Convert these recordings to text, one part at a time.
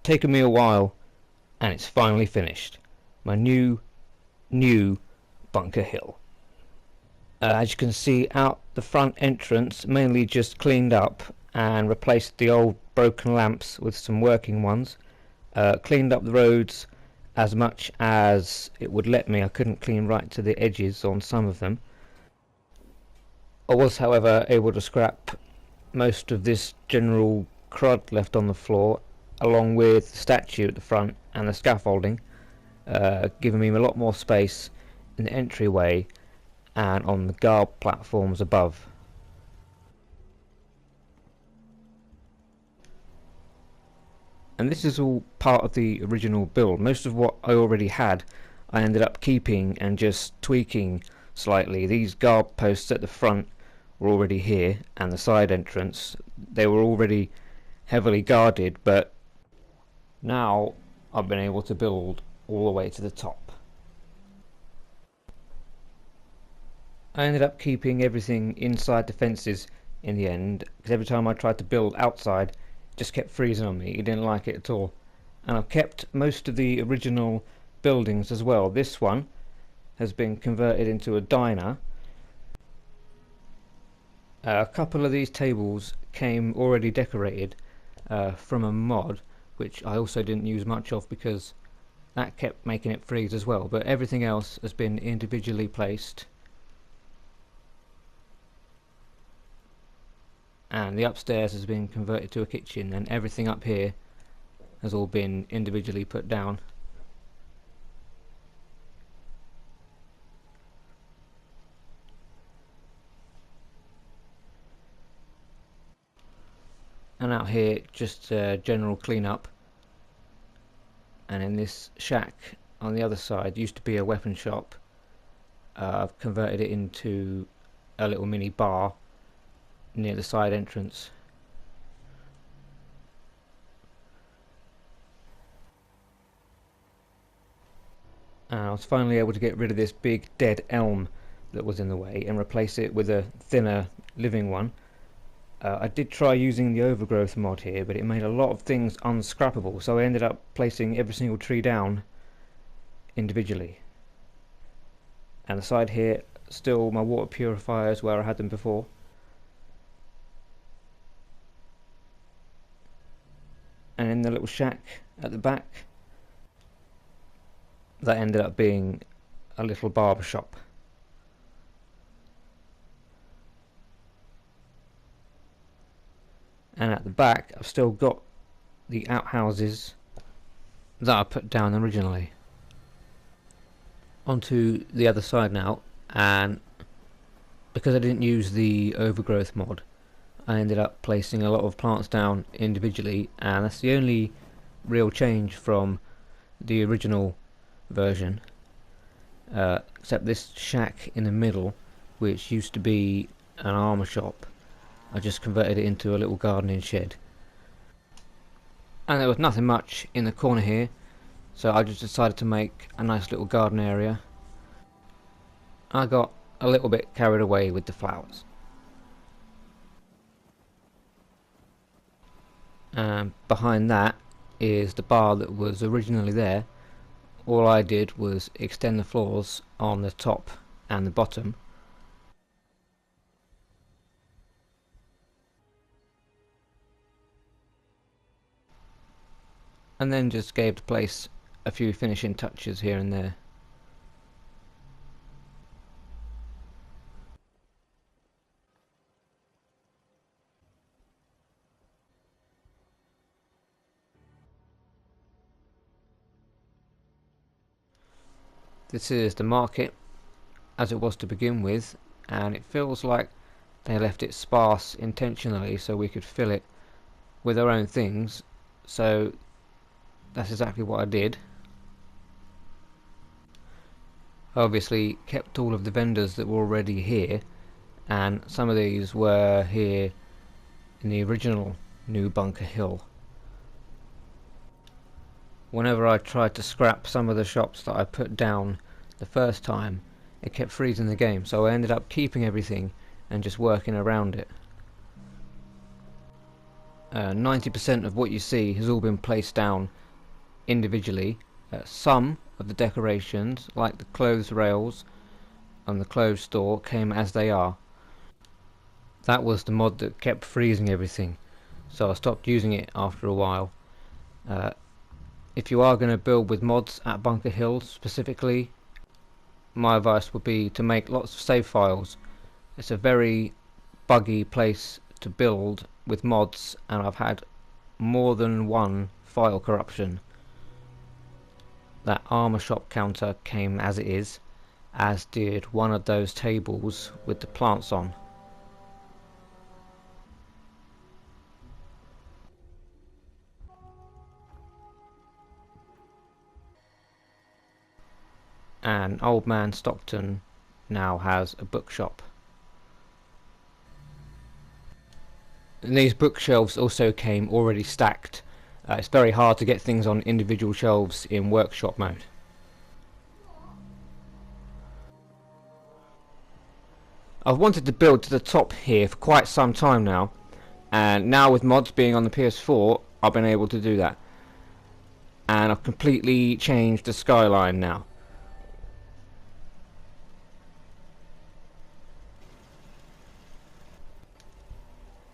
taken me a while, and it's finally finished. My new Bunker Hill. As you can see, out the front entrance, mainly just cleaned up and replaced the old broken lamps with some working ones. Cleaned up the roads as much as it would let me. I couldn't clean right to the edges on some of them. I was, however, able to scrap most of this general crud left on the floor, along with the statue at the front and the scaffolding, giving me a lot more space in the entryway and on the guard platforms above. And this is all part of the original build. Most of what I already had I ended up keeping and just tweaking slightly. These guard posts at the front were already here, and the side entrance, they were already heavily guarded, but now I've been able to build all the way to the top. I ended up keeping everything inside the fences in the end, because every time I tried to build outside, it just kept freezing on me. It didn't like it at all. And I've kept most of the original buildings as well. This one has been converted into a diner. A couple of these tables came already decorated from a mod, which I also didn't use much of because that kept making it freeze as well, but everything else has been individually placed. And the upstairs has been converted to a kitchen, and everything up here has all been individually put down. And out here, just general cleanup. And in this shack on the other side used to be a weapon shop. I've converted it into a little mini bar near the side entrance. And I was finally able to get rid of this big dead elm that was in the way and replace it with a thinner living one. I did try using the overgrowth mod here, but it made a lot of things unscrappable, so I ended up placing every single tree down individually. And the side here, still my water purifiers where I had them before. And in the little shack at the back, that ended up being a little barber shop. And at the back I've still got the outhouses that I put down originally. Onto the other side now, and because I didn't use the overgrowth mod, I ended up placing a lot of plants down individually, and that's the only real change from the original version, except this shack in the middle, which used to be an armour shop. I just converted it into a little gardening shed. And there was nothing much in the corner here, so I just decided to make a nice little garden area. I got a little bit carried away with the flowers. And behind that is the bar that was originally there. All I did was extend the floors on the top and the bottom. And then just gave the place a few finishing touches here and there. This is the market as it was to begin with, and it feels like they left it sparse intentionally so we could fill it with our own things, so that's exactly what I did. I obviously kept all of the vendors that were already here, and some of these were here in the original New Bunker Hill. Whenever I tried to scrap some of the shops that I put down the first time, it kept freezing the game, so I ended up keeping everything and just working around it. 90% of what you see has all been placed down individually. Some of the decorations, like the clothes rails and the clothes store, came as they are. That was the mod that kept freezing everything, so I stopped using it after a while. If you are going to build with mods at Bunker Hill specifically, my advice would be to make lots of save files. It's a very buggy place to build with mods, and I've had more than one file corruption. That armor shop counter came as it is, as did one of those tables with the plants on. And Old Man Stockton now has a bookshop. And these bookshelves also came already stacked. It's very hard to get things on individual shelves in workshop mode. I've wanted to build to the top here for quite some time now, and now with mods being on the PS4 I've been able to do that. And I've completely changed the skyline now.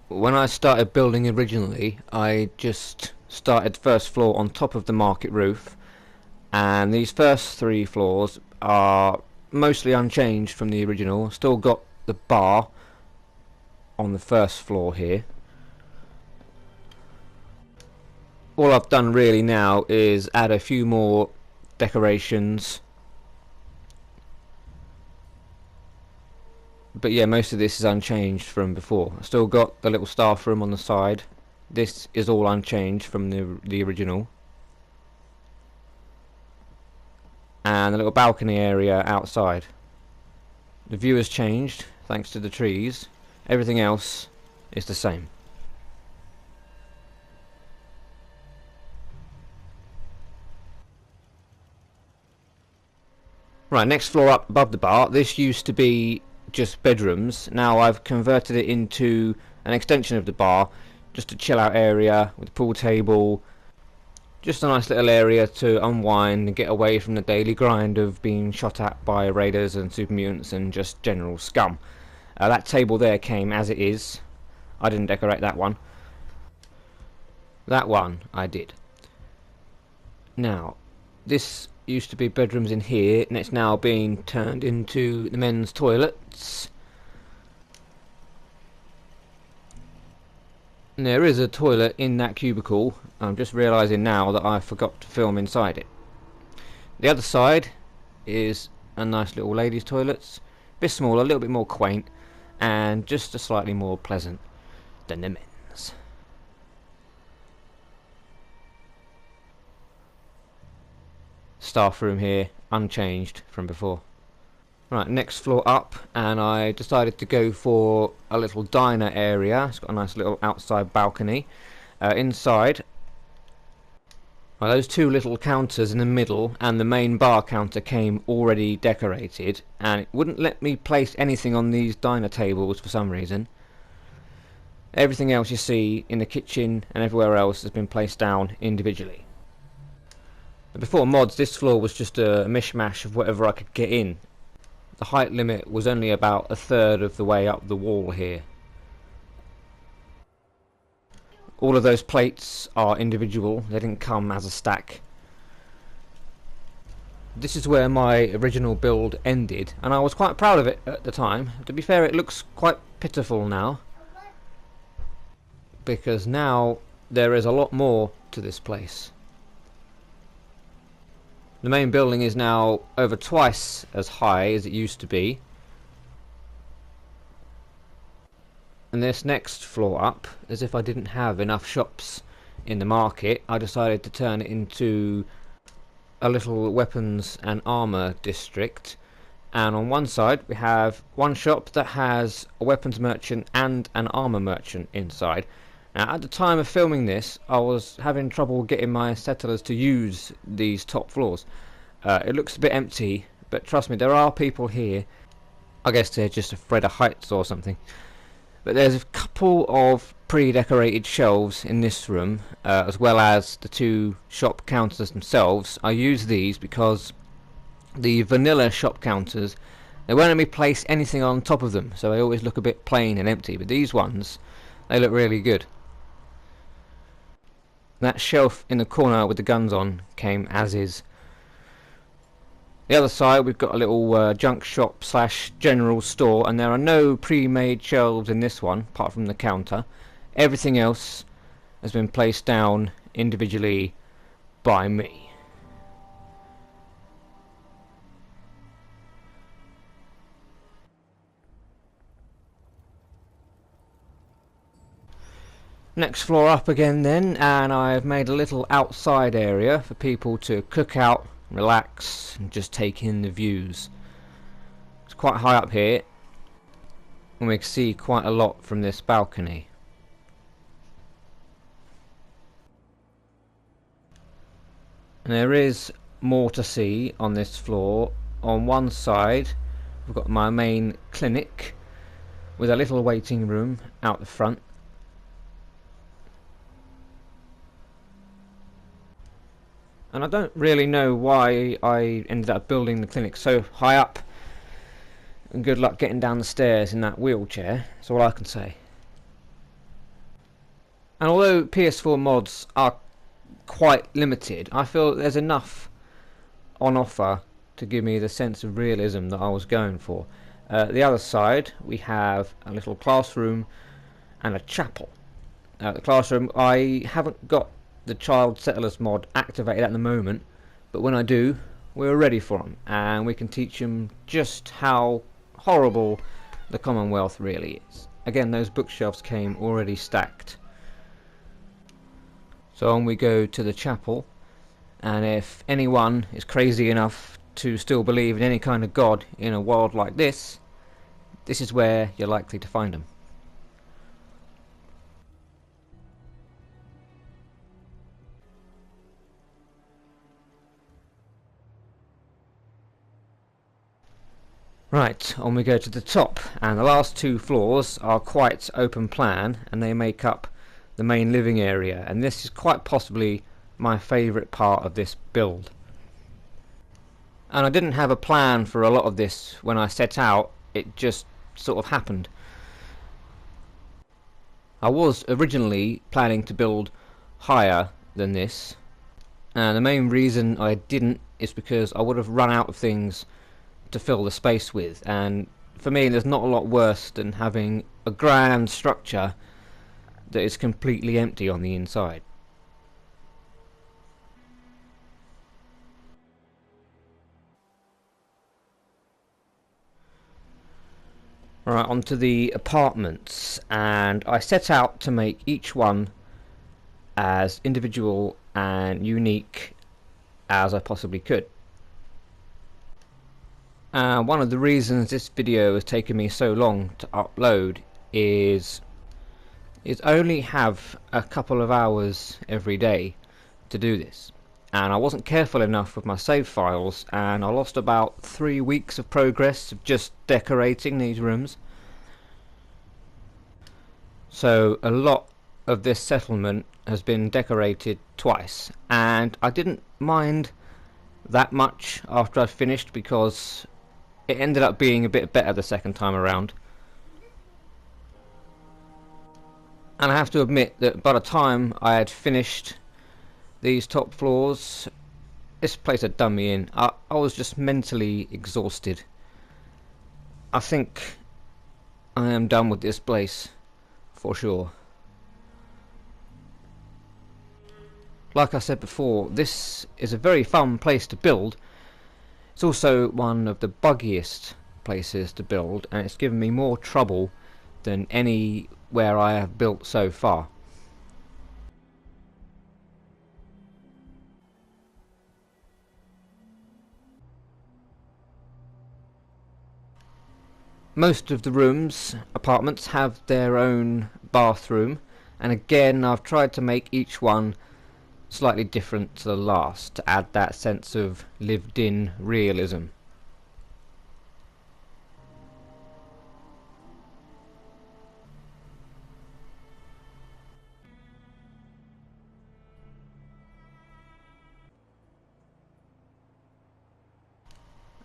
When I started building originally, I just started first floor on top of the market roof, and these first 3 floors are mostly unchanged from the original. Still got the bar on the first floor here. All I've done really now is add a few more decorations. But yeah, most of this is unchanged from before. I've still got the little staff room on the side. This is all unchanged from the original. And the little balcony area outside. The view has changed thanks to the trees. Everything else is the same. Right, next floor up above the bar. This used to be just bedrooms. Now I've converted it into an extension of the bar, just a chill out area with a pool table, just a nice little area to unwind and get away from the daily grind of being shot at by raiders and super mutants and just general scum. That table there came as it is. I didn't decorate that one. That one I did. Now this used to be bedrooms in here, and it's now being turned into the men's toilets. And there is a toilet in that cubicle. I'm just realising now that I forgot to film inside it. The other side is a nice little ladies' toilets, a bit smaller, a little bit more quaint, and just a slightly more pleasant than the men's. Staff room here, unchanged from before. Right, next floor up, and I decided to go for a little diner area. It's got a nice little outside balcony. Inside, well, those 2 little counters in the middle and the main bar counter came already decorated, and it wouldn't let me place anything on these diner tables for some reason. Everything else you see in the kitchen and everywhere else has been placed down individually. Before mods, this floor was just a mishmash of whatever I could get in. The height limit was only about 1/3 of the way up the wall here. All of those plates are individual, they didn't come as a stack. This is where my original build ended, and I was quite proud of it at the time. To be fair, it looks quite pitiful now, because now there is a lot more to this place. The main building is now over twice as high as it used to be. And this next floor up, as if I didn't have enough shops in the market, I decided to turn it into a little weapons and armor district. And on one side we have one shop that has a weapons merchant and an armor merchant inside. Now, at the time of filming this, I was having trouble getting my settlers to use these top floors. It looks a bit empty, but trust me, there are people here. I guess they're just afraid of heights or something. But there's a couple of pre-decorated shelves in this room, as well as the two shop counters themselves. I use these because the vanilla shop counters, they won't let me place anything on top of them, so they always look a bit plain and empty. But these ones, they look really good. That shelf in the corner with the guns on came as is. The other side we've got a little junk shop slash general store, and there are no pre-made shelves in this one apart from the counter. Everything else has been placed down individually by me. Next floor up again then, and I've made a little outside area for people to cook out, relax and just take in the views. It's quite high up here and we can see quite a lot from this balcony. And there is more to see on this floor. On one side we've got my main clinic with a little waiting room out the front. And I don't really know why I ended up building the clinic so high up, and good luck getting down the stairs in that wheelchair, that's all I can say. And although PS4 mods are quite limited, I feel there's enough on offer to give me the sense of realism that I was going for. The other side we have a little classroom and a chapel. The classroom, I haven't got the child settlers mod activated at the moment, but when I do, we're ready for them, and we can teach them just how horrible the Commonwealth really is. Again, those bookshelves came already stacked. So on we go to the chapel, and if anyone is crazy enough to still believe in any kind of god in a world like this, this is where you're likely to find them. Right, on we go to the top, and the last two floors are quite open plan, and they make up the main living area, and this is quite possibly my favourite part of this build. And I didn't have a plan for a lot of this when I set out, it just sort of happened. I was originally planning to build higher than this, and the main reason I didn't is because I would have run out of things to fill the space with, and for me there's not a lot worse than having a grand structure that is completely empty on the inside. Right, onto the apartments, and I set out to make each one as individual and unique as I possibly could. One of the reasons this video has taken me so long to upload is only have a couple of hours every day to do this, and I wasn't careful enough with my save files, and I lost about 3 weeks of progress of just decorating these rooms. So a lot of this settlement has been decorated twice, and I didn't mind that much after I finished because it ended up being a bit better the second time around. And I have to admit that by the time I had finished these top floors, this place had done me in. I was just mentally exhausted. I think I am done with this place for sure. Like I said before, this is a very fun place to build. It's also one of the buggiest places to build, and it's given me more trouble than anywhere I have built so far. Most of the apartments have their own bathroom, and again I've tried to make each one slightly different to the last to add that sense of lived-in realism.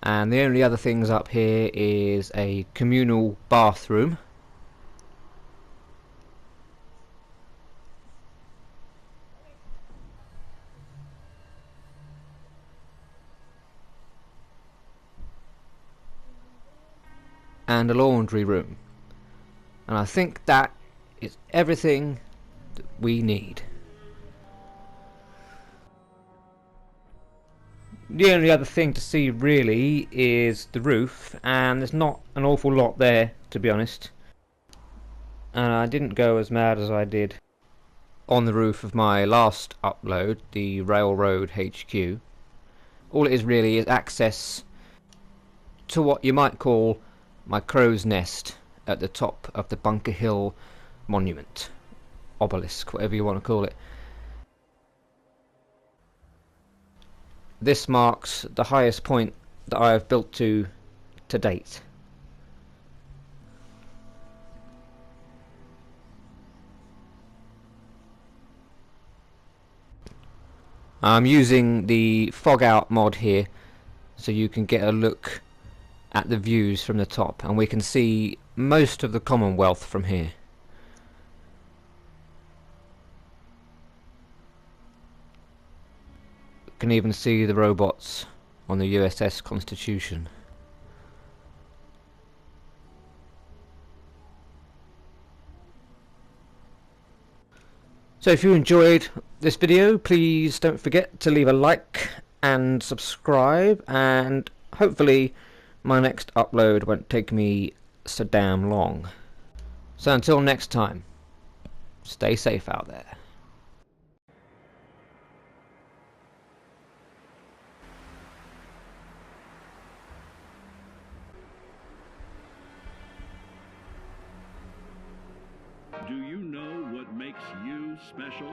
And the only other things up here is a communal bathroom. And a laundry room. And I think that is everything that we need. The only other thing to see really is the roof, and there's not an awful lot there, to be honest. And I didn't go as mad as I did on the roof of my last upload, the Railroad HQ. All it is really is access to what you might call my crow's nest at the top of the Bunker Hill monument, obelisk, whatever you want to call it. This marks the highest point that I have built to date. I'm using the fog out mod here so you can get a look at the views from the top, and we can see most of the Commonwealth from here. Can even see the robots on the USS Constitution. So if you enjoyed this video, please don't forget to leave a like and subscribe, and hopefully my next upload won't take me so damn long. So until next time, stay safe out there. Do you know what makes you special?